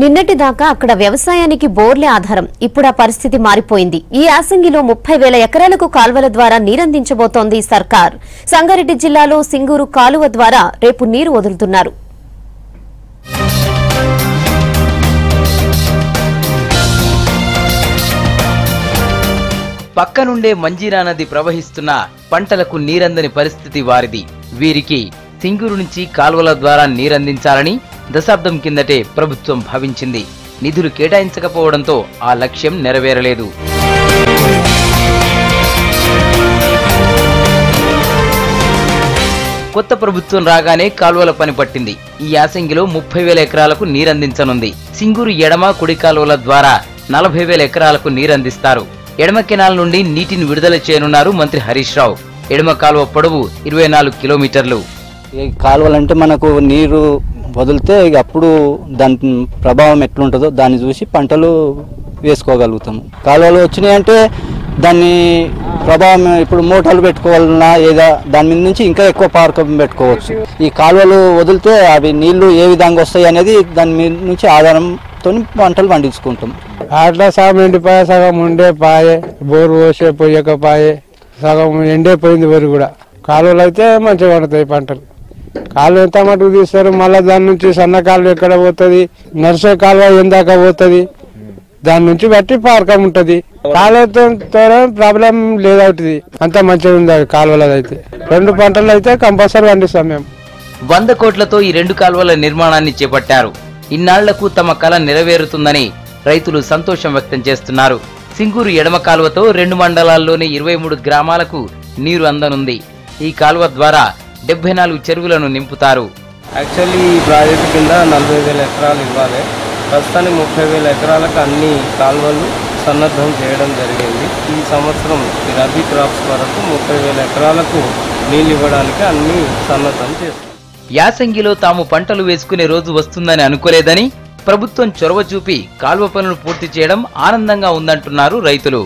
నిన్నటి దాకా అక్కడ వ్యవసాయానికి బోర్లే ఆధారం. ఇప్పుడు ఆ పరిస్థితి మారిపోయింది. ఈ యాసంగిలో 30,000 ఎకరాలకు కాల్వల ద్వారా నీరందించబోతోంది సర్కార్. సంగారెడ్డి జిల్లాలో సింగూరు కాలువ ద్వారా రేపు నీరు వదులుతున్నారు. పక్కనుండే మంజీరా నది ప్రవహిస్తున్న పంటలకు నీరందని పరిస్థితి వారిది. వీరికి సింగూరు నుంచి కాల్వల ద్వారా నీరందించాలని దశాబ్దం కిందటే ప్రభుత్వం భావించింది. నిధులు కేటాయించకపోవడంతో ఆ లక్ష్యం నెరవేరలేదు. కొత్త ప్రభుత్వం రాగానే కాల్వల పని పట్టింది. ఈ యాసంగిలో 30,000 ఎకరాలకు నీరందించనుంది. సింగూరు ఎడమ కుడి కాలువల ద్వారా 40,000 ఎకరాలకు నీరందిస్తారు. ఎడమ కెనాల్ నుండి నీటిని విడుదల చేయనున్నారు మంత్రి హరీష్ రావు. ఎడమ కాలువ పొడవు 24 కిలోమీటర్లు. ఈ కాలువలంటే మనకు నీరు వదిలితే అప్పుడు దాని ప్రభావం ఎట్లుంటుందో దాన్ని చూసి పంటలు వేసుకోగలుగుతాము. కాలువలు వచ్చినాయంటే దాన్ని ప్రభావం ఇప్పుడు మోటార్లు పెట్టుకోవాలన్నా ఏదో దాని మీద నుంచి ఇంకా ఎక్కువ పార్కం పెట్టుకోవచ్చు. ఈ కాలువలు వదిలితే అవి నీళ్లు ఏ విధంగా వస్తాయి అనేది దాని మీద నుంచి ఆధారంతో పంటలు పండించుకుంటాం. అట్లా సగం ఎండిపోయే, సగం ఉండే పాయే, బోరు పోసే పోయకపాయే, సగం ఎండే పోయింది వరి కూడా. కాలువలు అయితే మంచిగా పడతాయి పంటలు. కాలువ ఎంత మటుకు తీస్తారు, మళ్ళీ దాని నుంచి సన్న కాలువ ఎక్కడ పోతుంది, నర్సే కాలువ ఎందాక పోతుంది, దాని నుంచి బట్టి పార్కం ఉంటుంది. కాలువతో ప్రాబ్లం లేదవుతుంది, అంత మంచిగా ఉంది కాలువలో. అయితే 2 పంటలు అయితే కంపల్సరీ పండిస్తాం మేము. 100 కోట్లతో ఈ 2 కాల్వల నిర్మాణాన్ని చేపట్టారు. ఇన్నాళ్లకు తమ కల నెరవేరుతుందని రైతులు సంతోషం వ్యక్తం చేస్తున్నారు. సింగూరు ఎడమ కాలువతో 2 మండలాల్లోని 23 గ్రామాలకు నీరు అందనుంది. ఈ కాలువ ద్వారా 74 చెరువులను నింపుతారు. యాక్చువల్లీ ఈ ప్రాజెక్టు కింద 40,000 ఎకరాలు ఇవ్వాలి. ప్రస్తుతానికి 30,000 ఎకరాలకు అన్ని కాలువలు సన్నద్ధం చేయడం జరిగింది. ఈ సంవత్సరం రబీ క్రాప్స్ వరకు 30,000 ఎకరాలకు నీళ్ళు ఇవ్వడానికి అన్ని సన్నద్ధం చేస్తారు. యాసంగిలో తాము పంటలు వేసుకునే రోజు వస్తుందని అనుకోలేదని ప్రభుత్వం చొరవ చూపి కాలువ పనులు పూర్తి చేయడం ఆనందంగా ఉందంటున్నారు రైతులు.